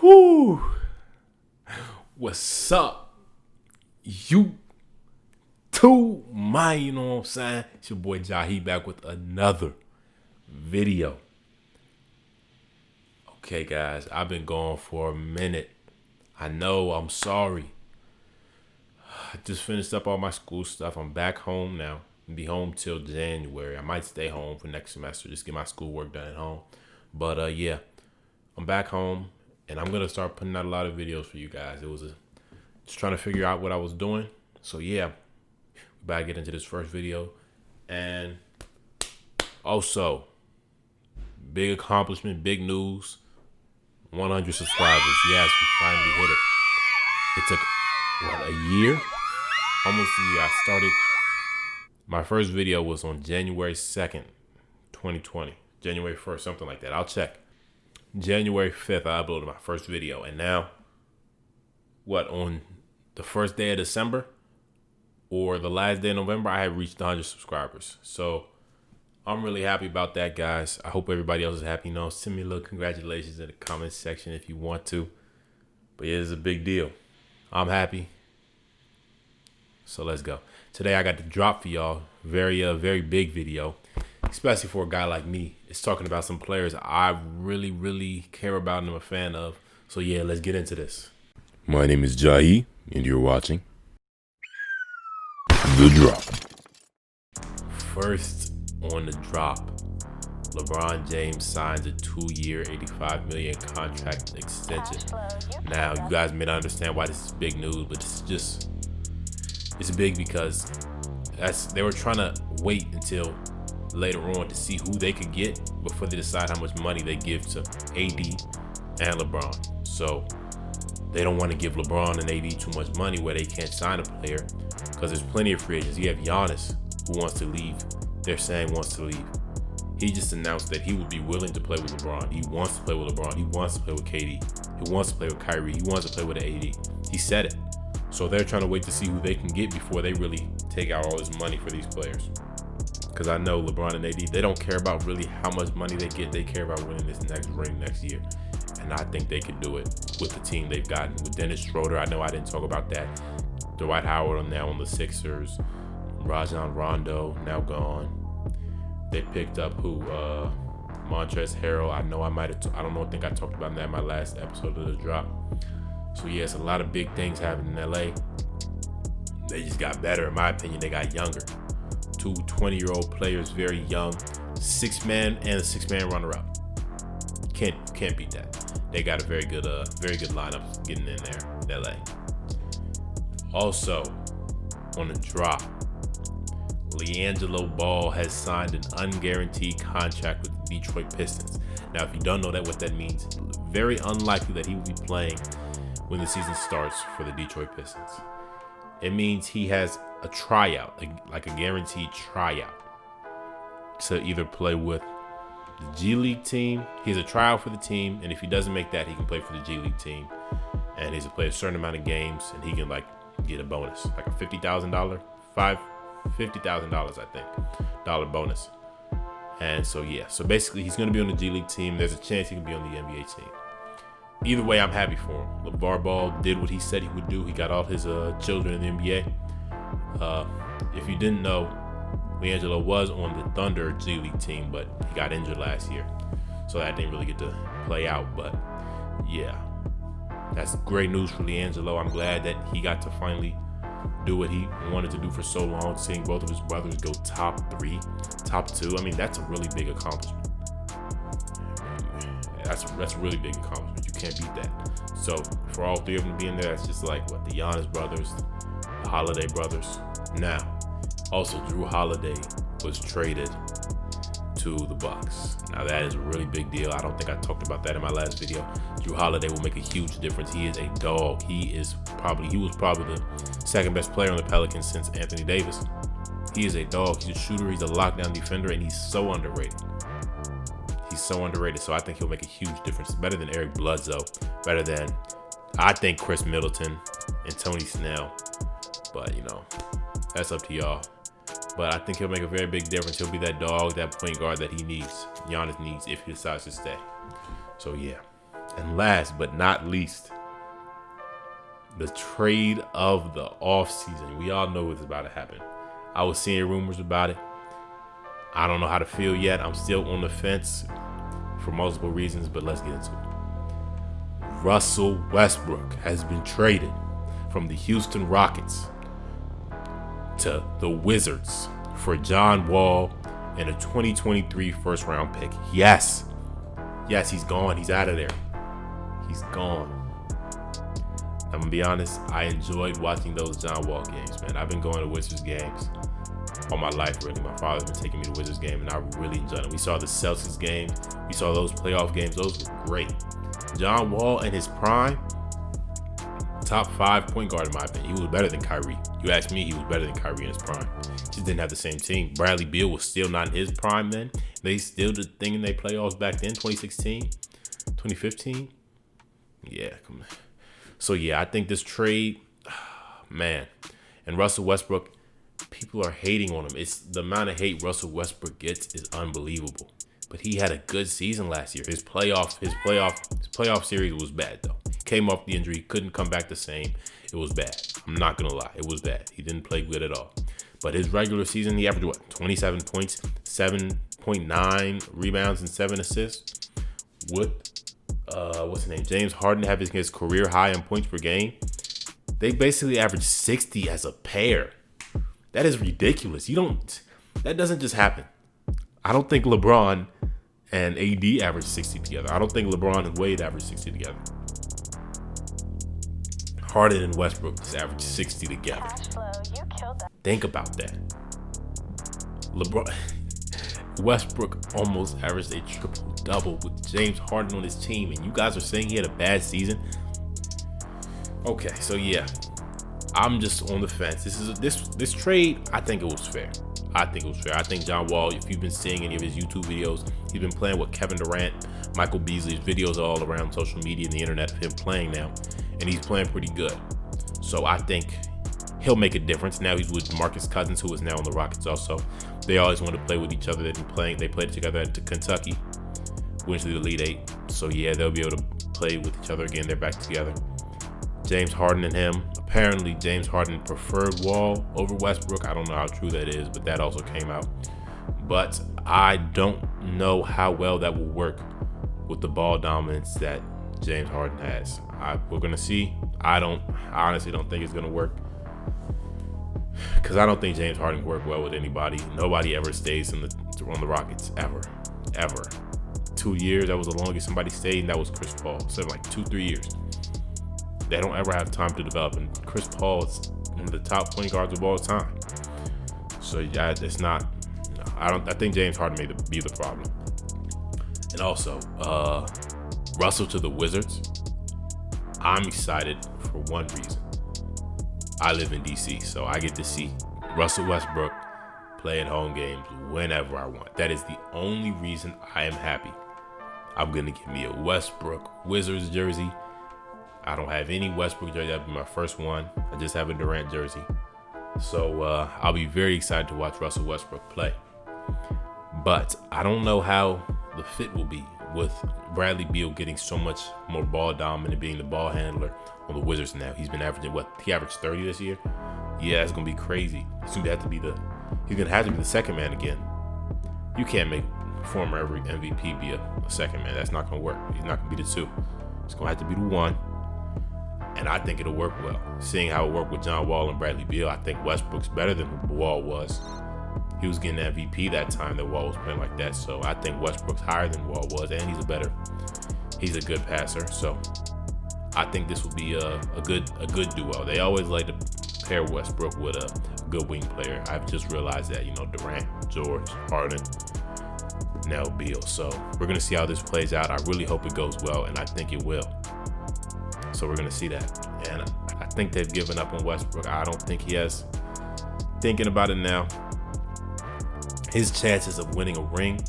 Whoo! What's up? You too, man, you know what I'm saying? It's your boy Jahi back with another video. Okay, guys, I've been gone for a minute. I know, I'm sorry. I just finished up all my school stuff. I'm back home now. I'll be home till January. I might stay home for next semester, just get my schoolwork done at home. But yeah, I'm back home. And I'm going to start putting out a lot of videos for you guys. Just trying to figure out what I was doing. So, yeah, we about to get into this first video. And also, big accomplishment, big news, 100 subscribers. Yes, we finally hit it. It took, a year? Almost a year. I started, my first video was on January 2nd, 2020. January 1st, something like that. I'll check. January 5th, I uploaded my first video. And now, on the first day of December or the last day of November, I have reached 100 subscribers. So I'm really happy about that, guys. I hope everybody else is happy. Send me a little congratulations in the comments section if you want to. But yeah, it's a big deal. I'm happy. So let's go. Today I got the drop for y'all. Very big video. Especially for a guy like me. It's talking about some players I really care about and I'm a fan of. So yeah, let's get into this. My name is Jahi, and you're watching The Drop. First on the drop, LeBron James signs a 2-year, $85 million contract extension. Now, you guys may not understand why this is big news, but it's big because they were trying to wait until later on to see who they could get before they decide how much money they give to AD and LeBron. So they don't want to give LeBron and AD too much money where they can't sign a player because there's plenty of free agents. You have Giannis who wants to leave. They're saying wants to leave. He just announced that he would be willing to play with LeBron. He wants to play with LeBron. He wants to play with KD. He wants to play with Kyrie. He wants to play with AD. He said it. So they're trying to wait to see who they can get before they really take out all this money for these players. Because I know LeBron and AD, they don't care about really how much money they get. They care about winning this next ring next year. And I think they can do it with the team they've gotten. With Dennis Schroeder, I know I didn't talk about that. Dwight Howard now on the Sixers. Rajon Rondo now gone. They picked up Montrezl Harrell. I know I think I talked about that in my last episode of The Drop. So yeah, it's a lot of big things happening in LA. They just got better, in my opinion. They got younger. 2 20-year-old players, very young, 6-man and a 6-man runner-up. Can't beat that. They got a very good lineup getting in there in LA. Also, on the drop, Lonzo Ball has signed an unguaranteed contract with the Detroit Pistons. Now, if you don't know what that means, very unlikely that he will be playing when the season starts for the Detroit Pistons. It means he has a tryout, like a guaranteed tryout, to either play with the G League team. He has a tryout for the team, and if he doesn't make that, he can play for the G League team. And he's to play a certain amount of games, and he can get a bonus, like a $50,000, $50,000, I think, dollar bonus. And so yeah, so basically he's going to be on the G League team. There's a chance he can be on the NBA team. Either way, I'm happy for him. LeVar Ball did what he said he would do. He got all his children in the NBA. If you didn't know, Lonzo was on the Thunder G League team, but he got injured last year, so that didn't really get to play out. But yeah, that's great news for Lonzo. I'm glad that he got to finally do what he wanted to do for so long, seeing both of his brothers go top 3, top 2. I mean, that's a really big accomplishment. That's a really big accomplishment. You can't beat that. So for all 3 of them being there, that's just like the Giannis brothers, the Holiday brothers. Now, also Drew Holiday was traded to the Bucks. Now that is a really big deal. I don't think I talked about that in my last video. Drew Holiday will make a huge difference. He is a dog. He was probably the second best player on the Pelicans since Anthony Davis. He is a dog. He's a shooter. He's a lockdown defender, and he's so underrated. So I think he'll make a huge difference. Better than Eric Bledsoe. Better than, I think, Chris Middleton and Tony Snell. But, that's up to y'all. But I think he'll make a very big difference. He'll be that dog, that point guard that Giannis needs if he decides to stay. So, yeah. And last but not least, the trade of the offseason. We all know what's about to happen. I was seeing rumors about it. I don't know how to feel yet. I'm still on the fence for multiple reasons, but let's get into it. Russell Westbrook has been traded from the Houston Rockets to the Wizards for John Wall and a 2023 first round pick. Yes, he's gone. He's out of there. He's gone. I'm gonna be honest, I enjoyed watching those John Wall games, man. I've been going to Wizards games all my life, really. My father's been taking me to Wizards games, and I really enjoyed them. We saw the Celtics games. We saw those playoff games. Those were great. John Wall in his prime, top 5 point guard in my opinion. He was better than Kyrie. You ask me, he was better than Kyrie in his prime. Just didn't have the same team. Bradley Beal was still not in his prime then. They still did the thing in their playoffs back then, 2016, 2015. Yeah, come on. So, yeah, I think this trade, man, and Russell Westbrook, people are hating on him. It's the amount of hate Russell Westbrook gets is unbelievable. But he had a good season last year. His playoff series was bad, though. Came off the injury, couldn't come back the same. It was bad. I'm not going to lie. It was bad. He didn't play good at all. But his regular season, he averaged, 27 points, 7.9 rebounds, and 7 assists. What's his name? James Harden having his career high in points per game. They basically averaged 60 as a pair. That is ridiculous. That doesn't just happen. I don't think LeBron and AD averaged 60 together. I don't think LeBron and Wade averaged 60 together. Harden and Westbrook just averaged 60 together. Think about that. Westbrook almost averaged a triple-double with James Harden on his team, and you guys are saying he had a bad season? Okay, so yeah, I'm just on the fence. This trade, I think it was fair. I think John Wall, if you've been seeing any of his YouTube videos, he's been playing with Kevin Durant, Michael Beasley's videos all around social media and the internet of him playing now, and he's playing pretty good. So I think he'll make a difference. Now he's with DeMarcus Cousins, who is now on the Rockets also. They always want to play with each other. They played together at Kentucky, went to the Elite Eight. So yeah, they'll be able to play with each other again. They're back together. James Harden and him. Apparently, James Harden preferred Wall over Westbrook. I don't know how true that is, but that also came out. But I don't know how well that will work with the ball dominance that James Harden has. We're going to see. I honestly don't think it's going to work. Because I don't think James Harden can work well with anybody. Nobody ever stays on the Rockets, ever. 2 years, that was the longest somebody stayed, and that was Chris Paul. So like 2-3 years. They don't ever have time to develop, and Chris Paul is one of the top point guards of all time. So yeah, it's not. I think James Harden may be the problem. And also, Russell to the Wizards. I'm excited for one reason. I live in DC, so I get to see Russell Westbrook play at home games whenever I want. That is the only reason I am happy. I'm going to get me a Westbrook Wizards jersey. I don't have any Westbrook jersey. That'll be my first one. I just have a Durant jersey. So I'll be very excited to watch Russell Westbrook play. But I don't know how the fit will be with Bradley Beal getting so much more ball dominant, being the ball handler on the Wizards now. He's been averaging he averaged 30 this year. Yeah, it's gonna be crazy. He's gonna have to be the second man again. You can't make former MVP be a second man. That's not gonna work. He's not gonna be the 2. It's gonna have to be the 1. And I think it'll work well. Seeing how it worked with John Wall and Bradley Beal, I think Westbrook's better than Wall was. He was getting MVP that time that Wall was playing like that. So I think Westbrook's higher than Wall was, and he's a good passer. So I think this will be a good duo. They always like to pair Westbrook with a good wing player. I've just realized that, Durant, George, Harden, now Beal. So we're gonna see how this plays out. I really hope it goes well, and I think it will. So we're gonna see that. And I think they've given up on Westbrook. I don't think he has. Thinking about it now, his chances of winning a ring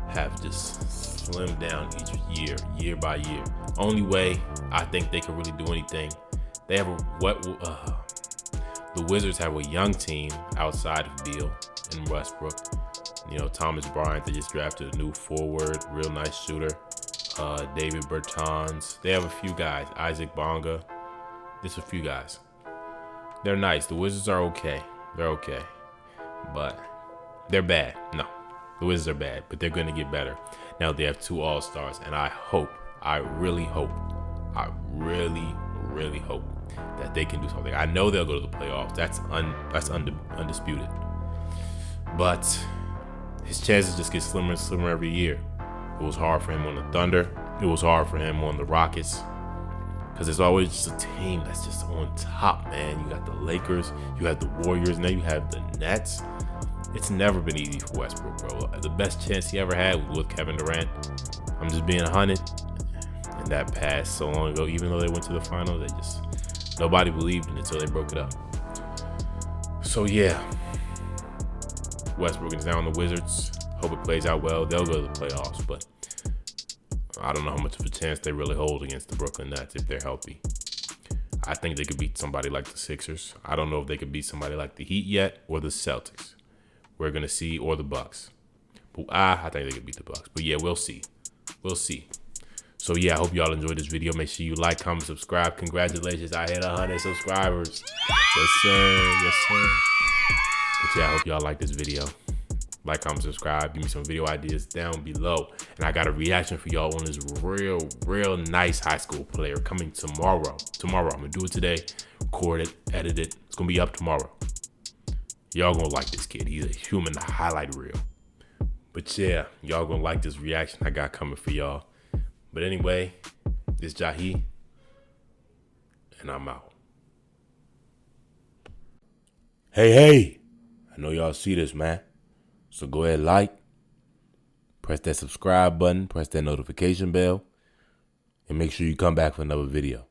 have just slimmed down each year by year. Only way I think they can really do anything, they have the Wizards have a young team outside of Beal and Westbrook. Thomas Bryant, they just drafted a new forward, real nice shooter. David Bertans. They have a few guys. Isaac Bonga. Just a few guys. They're nice. The Wizards are okay. They're okay. But they're bad. No. The Wizards are bad, but they're going to get better. Now they have 2 All-Stars, and I really hope that they can do something. I know they'll go to the playoffs. That's undisputed. But his chances just get slimmer and slimmer every year. It was hard for him on the Thunder. It was hard for him on the Rockets. Because there's always just a team that's just on top, man. You got the Lakers, you have the Warriors, now you have the Nets. It's never been easy for Westbrook, bro. The best chance he ever had was with Kevin Durant. I'm just being 100. And that passed so long ago. Even though they went to the finals, nobody believed in it until they broke it up. So yeah, Westbrook is now on the Wizards. Hope it plays out well. They'll go to the playoffs, but I don't know how much of a chance they really hold against the Brooklyn Nets if they're healthy. I think they could beat somebody like the Sixers. I don't know if they could beat somebody like the Heat yet or the Celtics. We're going to see, or the Bucks. But I think they could beat the Bucks. But yeah, we'll see. We'll see. So yeah, I hope y'all enjoyed this video. Make sure you like, comment, subscribe. Congratulations, I hit 100 subscribers. Yes, sir. Yes, sir. But yeah, I hope y'all like this video. Like, comment, subscribe. Give me some video ideas down below. And I got a reaction for y'all on this real nice high school player coming tomorrow. I'm going to do it today, record it, edit it. It's going to be up tomorrow. Y'all going to like this kid. He's a human highlight reel. But yeah, y'all going to like this reaction I got coming for y'all. But anyway, this Jahi, and I'm out. Hey, I know y'all see this, man. So go ahead, like, press that subscribe button, press that notification bell, and make sure you come back for another video.